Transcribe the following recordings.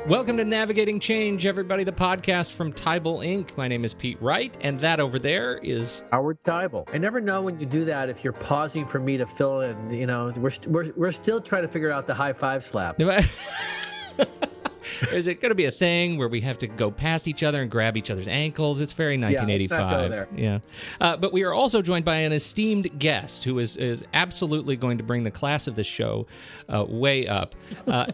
Welcome to Navigating Change, everybody, the podcast from Teibel, Inc. My name is Pete Wright, and that over there is Howard Teibel. I never know when you do that if you're pausing for me to fill in. You know, we're still trying to figure out the high five slap. Is it going to be a thing where we have to go past each other and grab each other's ankles? It's very 1985. Yeah, let's not go there. Yeah. But we are also joined by an esteemed guest who is absolutely going to bring the class of this show way up.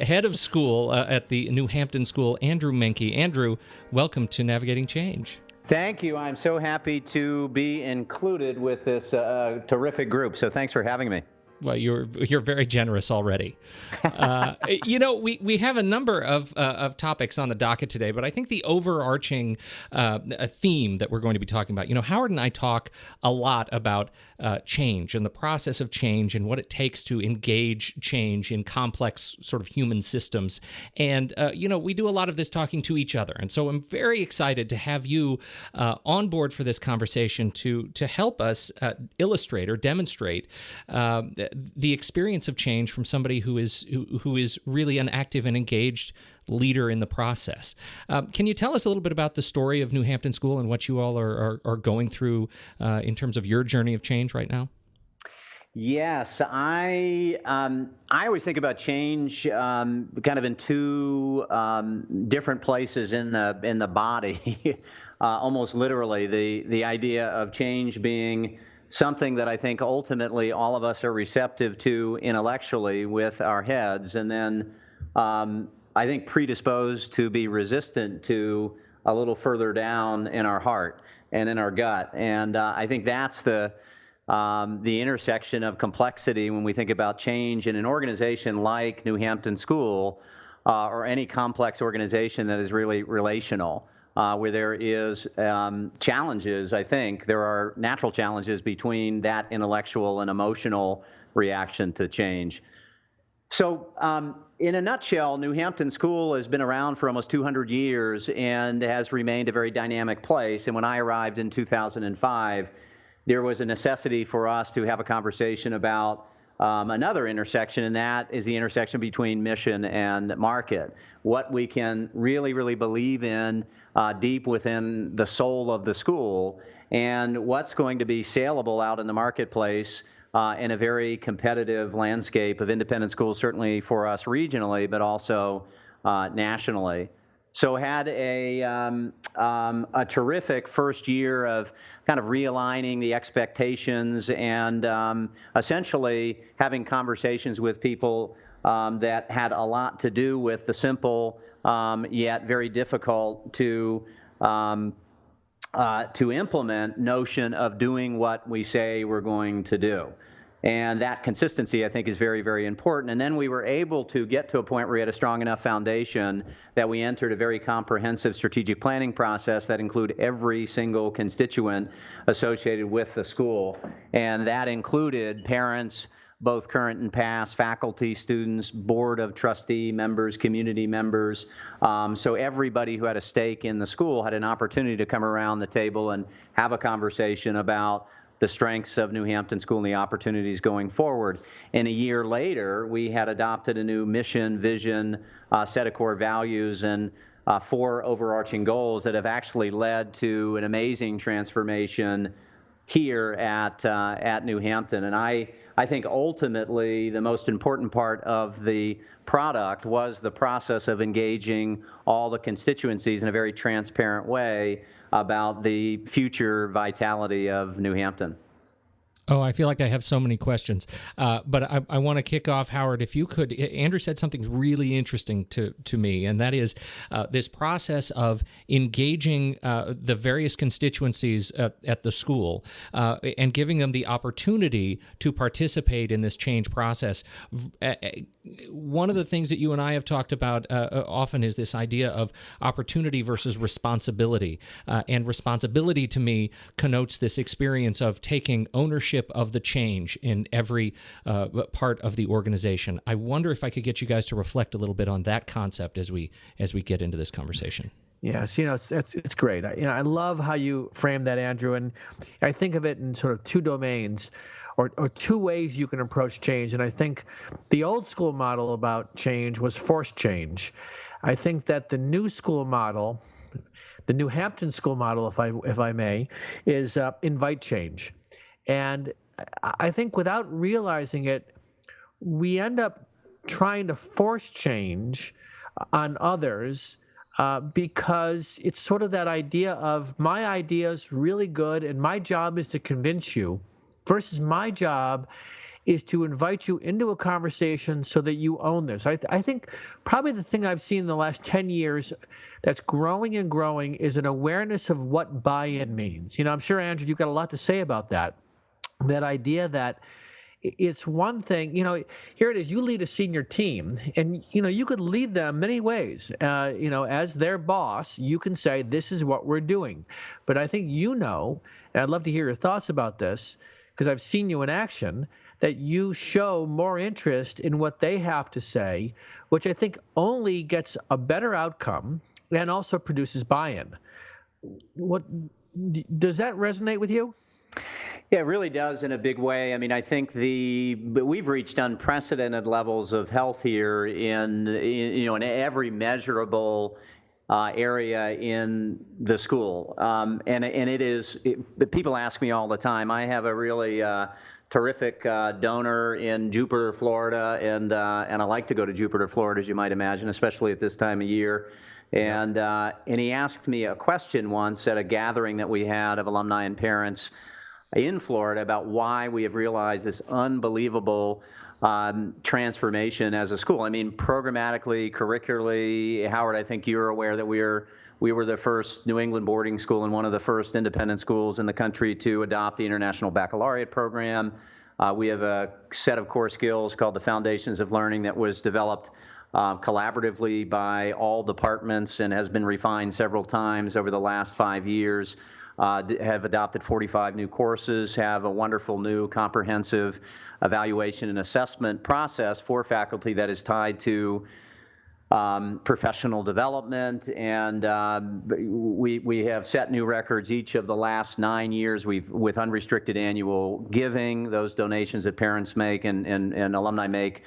Head of school at the New Hampton School, Andrew Menke. Andrew, welcome to Navigating Change. Thank you. I'm so happy to be included with this terrific group. So thanks for having me. Well, you're very generous already. We have a number of topics on the docket today, but I think the overarching theme that we're going to be talking about, Howard and I talk a lot about change and the process of change and what it takes to engage change in complex sort of human systems. And, we do a lot of this talking to each other. And so I'm very excited to have you on board for this conversation to help us illustrate or demonstrate the experience of change from somebody who is really an active and engaged leader in the process. Can you tell us a little bit about the story of New Hampton School and what you all are going through in terms of your journey of change right now? Yes, I always think about change kind of in two different places in the body, almost literally. The idea of change being something that I think ultimately all of us are receptive to intellectually with our heads, and then I think predisposed to be resistant to a little further down in our heart and in our gut. And I think that's the intersection of complexity when we think about change in an organization like New Hampton School or any complex organization that is really relational. Where there is challenges, I think. There are natural challenges between that intellectual and emotional reaction to change. So in a nutshell, New Hampton School has been around for almost 200 years and has remained a very dynamic place. And when I arrived in 2005, there was a necessity for us to have a conversation about another intersection, and that is the intersection between mission and market. What we can really, really believe in deep within the soul of the school, and what's going to be saleable out in the marketplace in a very competitive landscape of independent schools, certainly for us regionally, but also nationally. So had a terrific first year of kind of realigning the expectations and essentially having conversations with people that had a lot to do with the simple yet very difficult to implement notion of doing what we say we're going to do. And that consistency, I think, is very, very important. And then we were able to get to a point where we had a strong enough foundation that we entered a very comprehensive strategic planning process that included every single constituent associated with the school. And that included parents, both current and past, faculty, students, board of trustee members, community members. So everybody who had a stake in the school had an opportunity to come around the table and have a conversation about the strengths of New Hampton School and the opportunities going forward. And a year later, we had adopted a new mission, vision, set of core values, and 4 overarching goals that have actually led to an amazing transformation here at New Hampton. And I think ultimately the most important part of the product was the process of engaging all the constituencies in a very transparent way about the future vitality of New Hampton. Oh, I feel like I have so many questions, but I want to kick off, Howard, if you could. Andrew said something really interesting to me, and that is this process of engaging the various constituencies at the school and giving them the opportunity to participate in this change process. One of the things that you and I have talked about often is this idea of opportunity versus responsibility. And responsibility to me connotes this experience of taking ownership of the change in every part of the organization. I wonder if I could get you guys to reflect a little bit on that concept as we get into this conversation. Yes, it's great. I love how you frame that, Andrew, and I think of it in sort of 2 domains. Or 2 ways you can approach change. And I think the old school model about change was forced change. I think that the new school model, the new Hampton School model, if I may, is invite change. And I think without realizing it, we end up trying to force change on others because it's sort of that idea of my idea is really good and my job is to convince you versus my job is to invite you into a conversation so that you own this. I think probably the thing I've seen in the last 10 years that's growing and growing is an awareness of what buy-in means. I'm sure, Andrew, you've got a lot to say about that. That idea that it's one thing, here it is, you lead a senior team and, you could lead them many ways. As their boss, you can say, this is what we're doing. But I think, and I'd love to hear your thoughts about this because I've seen you in action, that you show more interest in what they have to say, which I think only gets a better outcome and also produces buy-in. Does that resonate with you? Yeah, it really does in a big way. I mean, I think we've reached unprecedented levels of health here in every measurable area in the school, and it is. People ask me all the time. I have a really terrific donor in Jupiter, Florida, and I like to go to Jupiter, Florida, as you might imagine, especially at this time of year. And he asked me a question once at a gathering that we had of alumni and parents in Florida about why we have realized this unbelievable transformation as a school. I mean, programmatically, curricularly, Howard, I think you're aware that we were the first New England boarding school and one of the first independent schools in the country to adopt the International Baccalaureate program. We have a set of core skills called the Foundations of Learning that was developed collaboratively by all departments and has been refined several times over the last 5 years. Have adopted 45 new courses, have a wonderful new comprehensive evaluation and assessment process for faculty that is tied to professional development, and we have set new records each of the last 9 years. With unrestricted annual giving, those donations that parents make and alumni make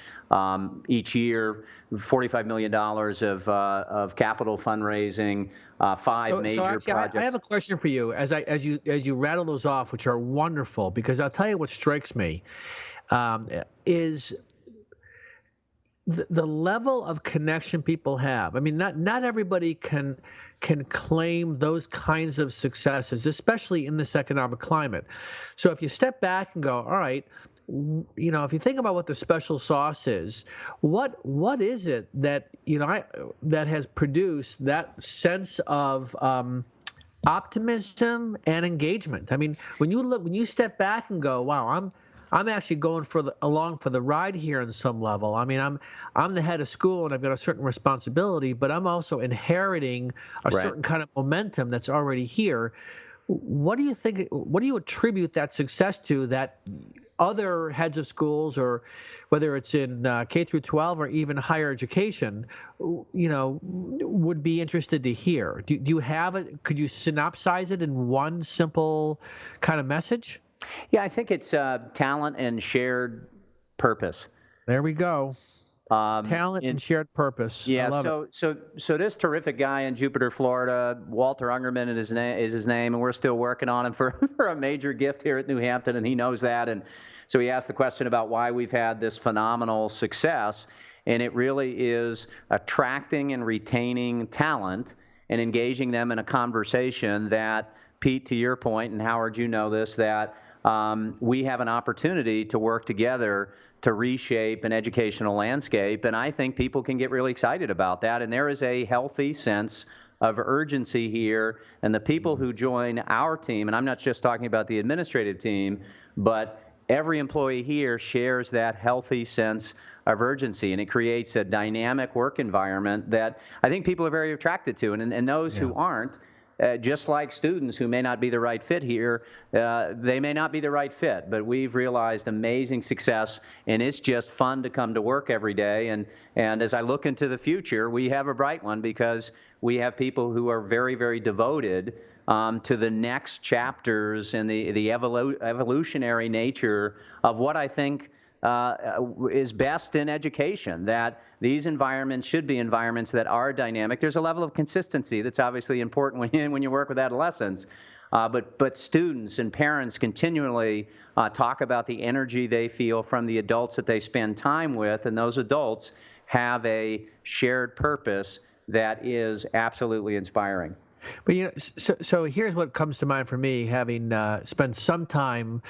each year, $45 million of capital fundraising, five major projects. I have a question for you as you rattle those off, which are wonderful, because I'll tell you what strikes me is the level of connection people have. I mean, not everybody can claim those kinds of successes, especially in this economic climate. So if you step back and go, all right, if you think about what the special sauce is, what is it that that has produced that sense of optimism and engagement? I mean, when you step back and go, wow, I'm actually going along for the ride here on some level. I mean, I'm the head of school and I've got a certain responsibility, but I'm also inheriting a certain kind of momentum that's already here. What do you think? What do you attribute that success to that other heads of schools, or whether it's in K through 12 or even higher education, would be interested to hear? Do you have it? Could you synopsize it in one simple kind of message? Yeah, I think it's talent and shared purpose. There we go. Talent and shared purpose. Yeah. I love it. So this terrific guy in Jupiter, Florida, Walter Ungerman is his name, and we're still working on him for a major gift here at New Hampton, and he knows that. And so he asked the question about why we've had this phenomenal success, and it really is attracting and retaining talent and engaging them in a conversation that, Pete, to your point, and Howard, you know this, that we have an opportunity to work together to reshape an educational landscape, and I think people can get really excited about that, and there is a healthy sense of urgency here, and the people who join our team, and I'm not just talking about the administrative team, but every employee here shares that healthy sense of urgency, and it creates a dynamic work environment that I think people are very attracted to, and those who aren't, just like students who may not be the right fit here, they may not be the right fit, but we've realized amazing success, and it's just fun to come to work every day. And as I look into the future, we have a bright one because we have people who are very, very devoted to the next chapters and the evolutionary nature of what I think is best in education, that these environments should be environments that are dynamic. There's a level of consistency that's obviously important when you work with adolescents. But students and parents continually talk about the energy they feel from the adults that they spend time with, and those adults have a shared purpose that is absolutely inspiring. But so here's what comes to mind for me, having spent some time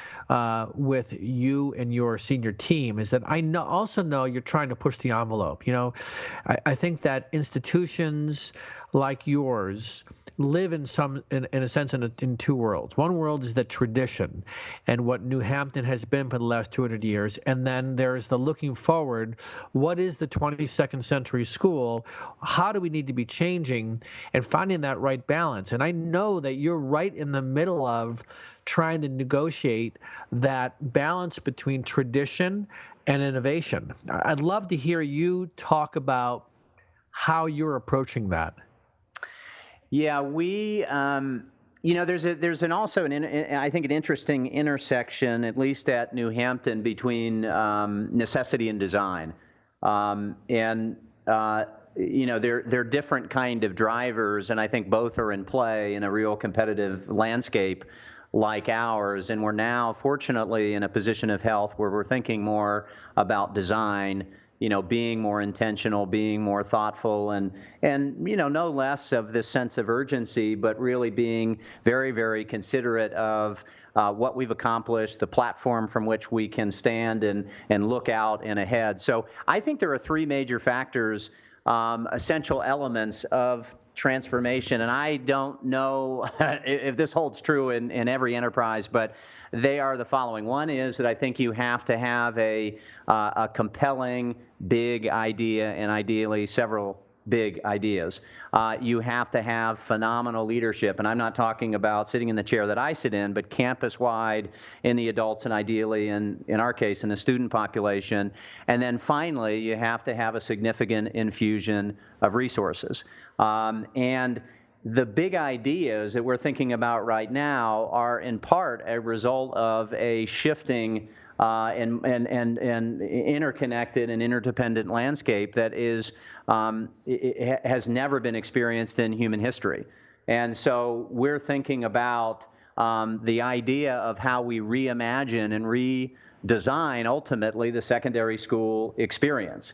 with you and your senior team, is that I also know you're trying to push the envelope. I think that institutions like yours live in a sense in two worlds. One world is the tradition and what New Hampton has been for the last 200 years, and then there's the looking forward. What is the 22nd century school? How do we need to be changing and finding that right balance? And I know that you're right in the middle of trying to negotiate that balance between tradition and innovation. I'd love to hear you talk about how you're approaching that. Yeah, we, there's also I think an interesting intersection, at least at New Hampton, between necessity and design, they're different kind of drivers, and I think both are in play in a real competitive landscape like ours. And we're now, fortunately, in a position of health where we're thinking more about design, being more intentional, being more thoughtful, and no less of this sense of urgency, but really being very, very considerate of what we've accomplished, the platform from which we can stand and look out and ahead. So I think there are three major factors, essential elements of transformation, and I don't know if this holds true in every enterprise, but they are the following. One is that I think you have to have a compelling, big idea, and ideally several big ideas. You have to have phenomenal leadership, and I'm not talking about sitting in the chair that I sit in, but campus-wide in the adults and ideally, in our case, in the student population. And then finally, you have to have a significant infusion of resources. And the big ideas that we're thinking about right now are in part a result of a shifting and interconnected and interdependent landscape that has never been experienced in human history. And so we're thinking about the idea of how we reimagine and redesign ultimately the secondary school experience.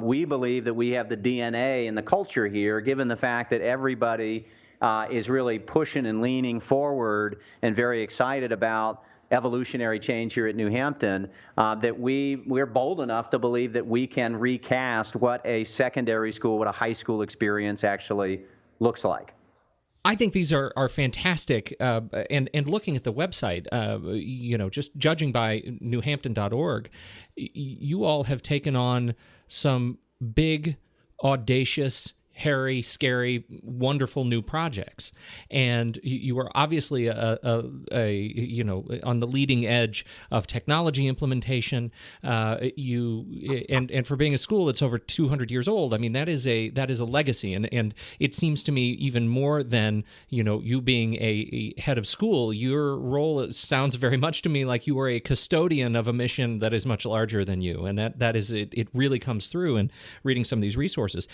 We believe that we have the DNA and the culture here, given the fact that everybody is really pushing and leaning forward and very excited about evolutionary change here at New Hampton, that we're bold enough to believe that we can recast what a secondary school, what a high school experience actually looks like. I think these are fantastic, and looking at the website, just judging by newhampton.org, you all have taken on some big, audacious, hairy, scary, wonderful new projects, and you are obviously on the leading edge of technology implementation. And for being a school that's over 200 years old, I mean that is a legacy, and it seems to me even more than you being a head of school. Your role sounds very much to me like you are a custodian of a mission that is much larger than you, and that is it. It really comes through in reading some of these resources.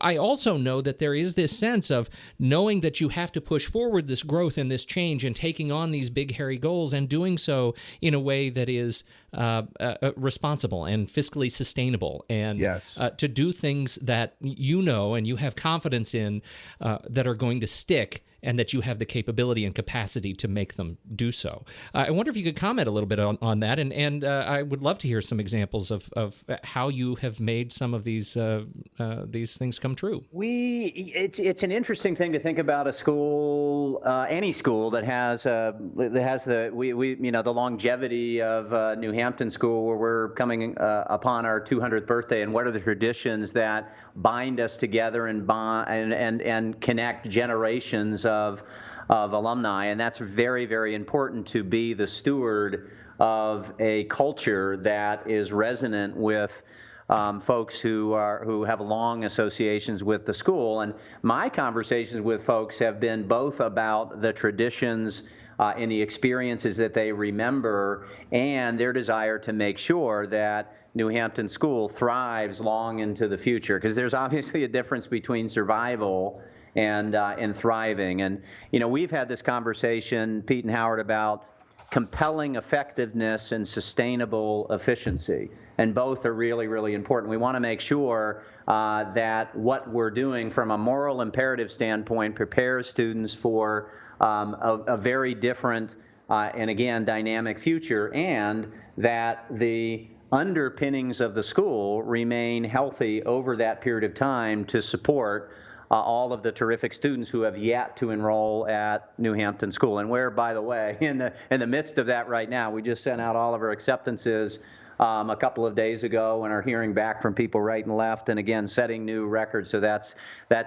I also know that there is this sense of knowing that you have to push forward this growth and this change and taking on these big, hairy goals and doing so in a way that is responsible and fiscally sustainable, and yes. To do things that and you have confidence in that are going to stick, and that you have the capability and capacity to make them do so. I wonder if you could comment a little bit on that, and I would love to hear some examples of how you have made some of these things come true. It's an interesting thing to think about a school, any school that has the longevity of New Hampton School, where we're coming upon our 200th birthday, and what are the traditions that bind us together and connect generations of alumni. And that's very, very important, to be the steward of a culture that is resonant with folks who have long associations with the school. And my conversations with folks have been both about the traditions in the experiences that they remember, and their desire to make sure that New Hampton School thrives long into the future. Because there's obviously a difference between survival and thriving. And, we've had this conversation, Pete and Howard, about compelling effectiveness and sustainable efficiency. And both are really, really important. We want to make sure that what we're doing from a moral imperative standpoint prepares students for a very different and, again, dynamic future, and that the underpinnings of the school remain healthy over that period of time to support all of the terrific students who have yet to enroll at New Hampton School. And where, by the way, in the midst of that right now, we just sent out all of our acceptances a couple of days ago and are hearing back from people right and left, and again, setting new records. So that's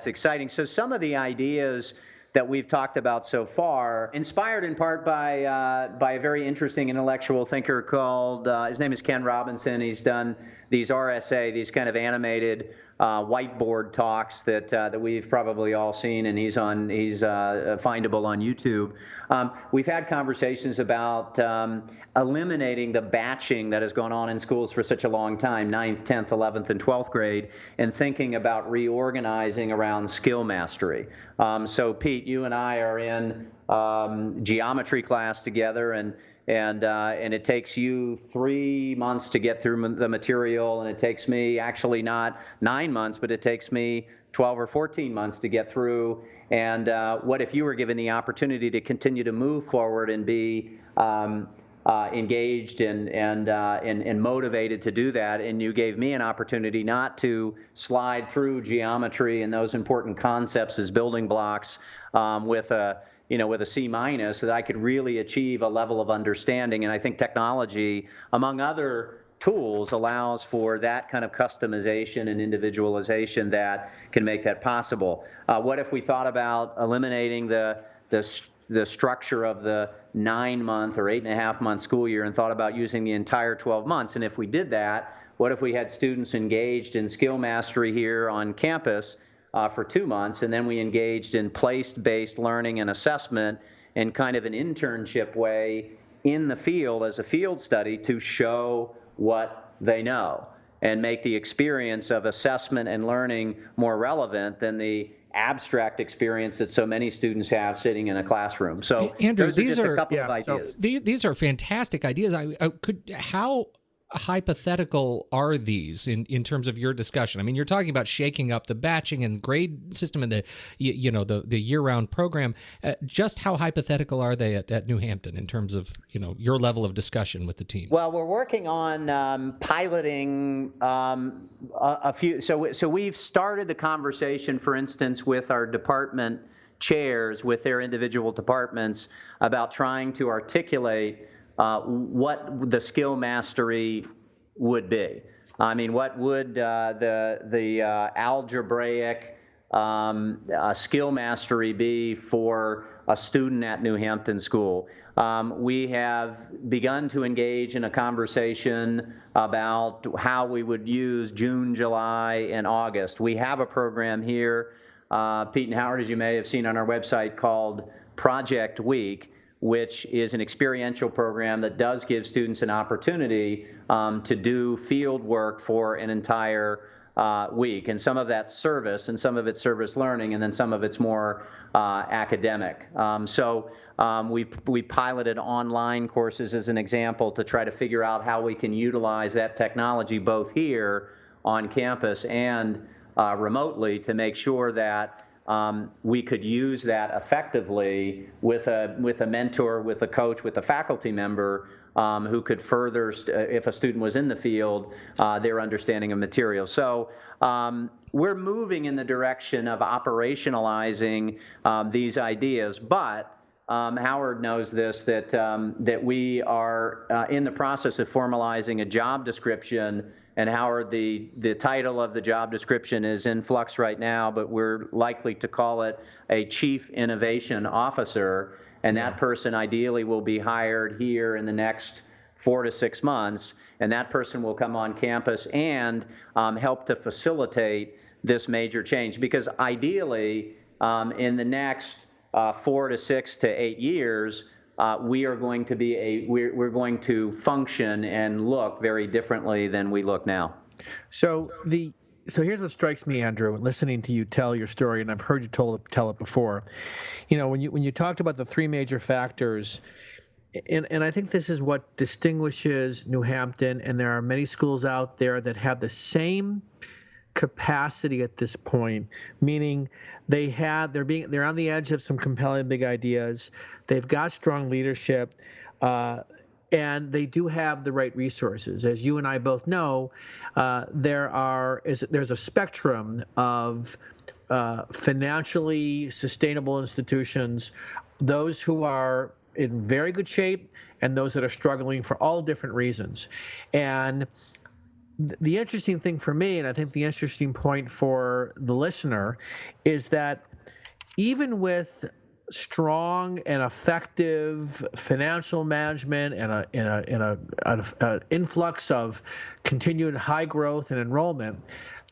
exciting. So some of the ideas that we've talked about so far, inspired in part by a very interesting intellectual thinker called, his name is Ken Robinson. He's done these RSA, these kind of animated whiteboard talks that we've probably all seen, and he's findable on YouTube. We've had conversations about eliminating the batching that has gone on in schools for such a long time, 9th, 10th, 11th, and 12th grade, and thinking about reorganizing around skill mastery. So Pete, you and I are in geometry class together, and it takes you 3 months to get through the material, and it takes me actually not 9 months, but it takes me 12 or 14 months to get through. And what if you were given the opportunity to continue to move forward and be engaged and motivated to do that, and you gave me an opportunity not to slide through geometry and those important concepts as building blocks with a C minus, that I could really achieve a level of understanding. And I think technology, among other tools, allows for that kind of customization and individualization that can make that possible. What if we thought about eliminating the structure of the 9-month or 8.5-month school year and thought about using the entire 12 months? And if we did that, what if we had students engaged in skill mastery here on campus for 2 months, and then we engaged in place-based learning and assessment in kind of an internship way in the field as a field study to show what they know and make the experience of assessment and learning more relevant than the abstract experience that so many students have sitting in a classroom. So Andrew, these are a couple of ideas. These are fantastic ideas. How hypothetical are these in terms of your discussion? I mean, you're talking about shaking up the batching and grade system and the year-round program. Just how hypothetical are they at New Hampton in terms of your level of discussion with the teams? Well, we're working on piloting a few. So we've started the conversation, for instance, with our department chairs, with their individual departments, about trying to articulate what the skill mastery would be. I mean, what would the algebraic skill mastery be for a student at New Hampton School? We have begun to engage in a conversation about how we would use June, July, and August. We have a program here, Pete and Howard, as you may have seen on our website, called Project Week, which is an experiential program that does give students an opportunity to do field work for an entire week. And some of that's service, and some of it's service learning, and then some of it's more academic. So we piloted online courses as an example to try to figure out how we can utilize that technology both here on campus and remotely to make sure that we could use that effectively with a mentor, with a coach, with a faculty member who could further, if a student was in the field, their understanding of material. So we're moving in the direction of operationalizing these ideas, but Howard knows this, that we are in the process of formalizing a job description. And Howard, the title of the job description is in flux right now, but we're likely to call it a Chief Innovation Officer. And that person ideally will be hired here in the next 4 to 6 months. And that person will come on campus and help to facilitate this major change. Because ideally, in the next 4 to 6 to 8 years, we're going to function and look very differently than we look now. So here's what strikes me, Andrew, listening to you tell your story, and I've heard you tell it before. When you talked about the three major factors, and I think this is what distinguishes New Hampton, and there are many schools out there that have the same capacity at this point, meaning they're on the edge of some compelling big ideas. They've got strong leadership, and they do have the right resources. As you and I both know, there's a spectrum of financially sustainable institutions, those who are in very good shape and those that are struggling for all different reasons. And the interesting thing for me, and I think the interesting point for the listener, is that even with strong and effective financial management and an influx of continued high growth and enrollment,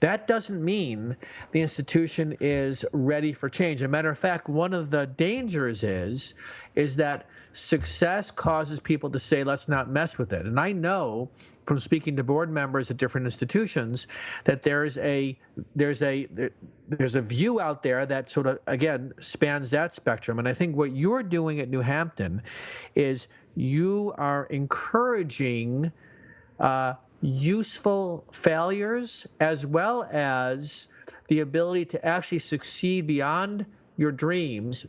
that doesn't mean the institution is ready for change. As a matter of fact, one of the dangers is that success causes people to say, let's not mess with it. And I know from speaking to board members at different institutions that there's a view out there that sort of, again, spans that spectrum. And I think what you're doing at New Hampton is you are encouraging useful failures as well as the ability to actually succeed beyond your dreams,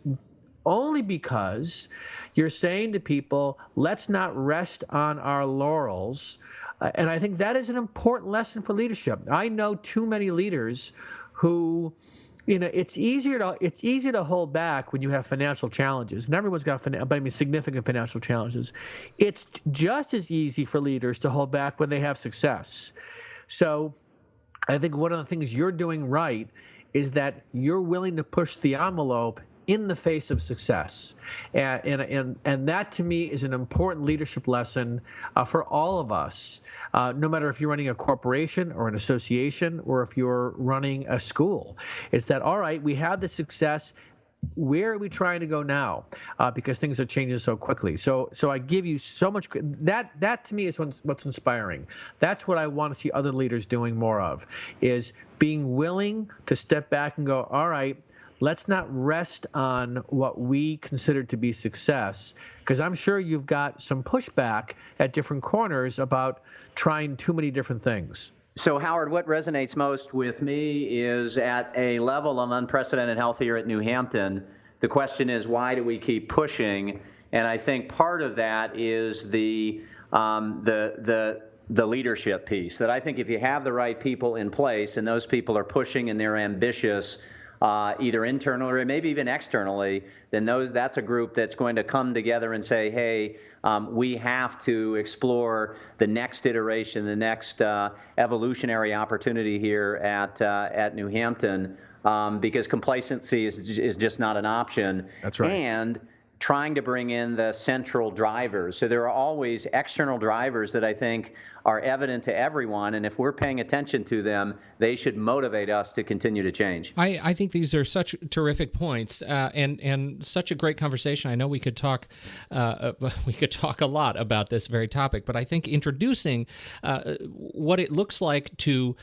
only because you're saying to people, let's not rest on our laurels. And I think that is an important lesson for leadership. I know too many leaders who, it's easier to hold back when you have financial challenges. And everyone's got significant financial challenges. It's just as easy for leaders to hold back when they have success. So I think one of the things you're doing right is that you're willing to push the envelope in the face of success. And that, to me, is an important leadership lesson for all of us, no matter if you're running a corporation or an association or if you're running a school. It's that, all right, we have the success. Where are we trying to go now? Because things are changing so quickly. So I give you so much. That to me is what's inspiring. That's what I want to see other leaders doing more of, is being willing to step back and go, all right, let's not rest on what we consider to be success, because I'm sure you've got some pushback at different corners about trying too many different things. So, Howard, what resonates most with me is at a level of unprecedented health here at New Hampton, the question is, why do we keep pushing? And I think part of that is the leadership piece, that I think if you have the right people in place and those people are pushing and they're ambitious, either internally or maybe even externally, then that's a group that's going to come together and say, hey, we have to explore the next iteration, the next evolutionary opportunity here at New Hampton, because complacency is just not an option. That's right. And trying to bring in the central drivers. So there are always external drivers that I think are evident to everyone, and if we're paying attention to them, they should motivate us to continue to change. I think these are such terrific points, and such a great conversation. I know we could talk a lot about this very topic, but I think introducing what it looks like to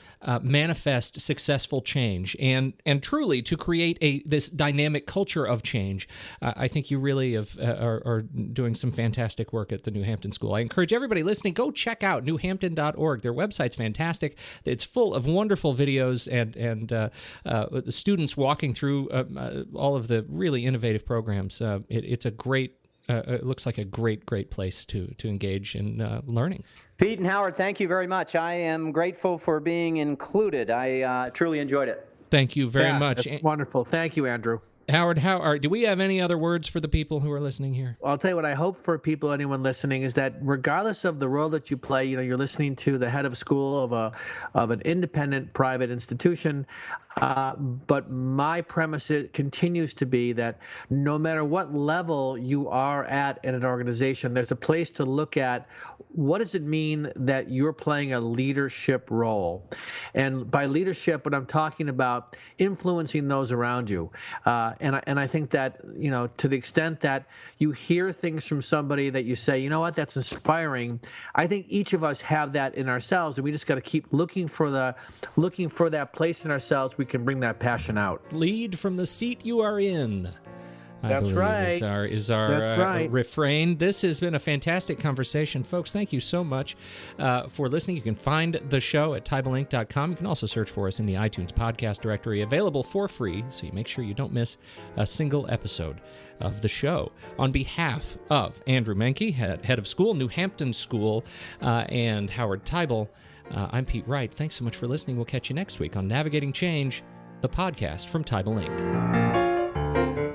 manifest successful change and truly to create this dynamic culture of change, I think you really are doing some fantastic work at the New Hampton School. I encourage everybody listening, go check out newhampton.org. Their website's fantastic. It's full of wonderful videos and the students walking through all of the really innovative programs. It's a great, it looks like a great place to engage in learning. Pete and Howard, thank you very much. I am grateful for being included. I truly enjoyed it. Thank you very much. That's wonderful. Thank you, Andrew. Howard, do we have any other words for the people who are listening here? I'll tell you what I hope for people, anyone listening, is that regardless of the role that you play, you're listening to the head of school of an independent private institution. But my premise continues to be that no matter what level you are at in an organization, there's a place to look at what does it mean that you're playing a leadership role. And by leadership, what I'm talking about, influencing those around you. And I think that, to the extent that you hear things from somebody that you say, you know what, that's inspiring, I think each of us have that in ourselves, and we just got to keep looking for that place in ourselves we can bring that passion out. Lead from the seat you are in. That's right. Is our refrain. This has been a fantastic conversation, folks. Thank you so much for listening. You can find the show at teibelinc.com. You can also search for us in the iTunes podcast directory, available for free, so you make sure you don't miss a single episode of the show. On behalf of Andrew Menke, head of school, New Hampton School, and Howard Teibel, I'm Pete Wright. Thanks so much for listening. We'll catch you next week on Navigating Change, the podcast from Teibel Inc.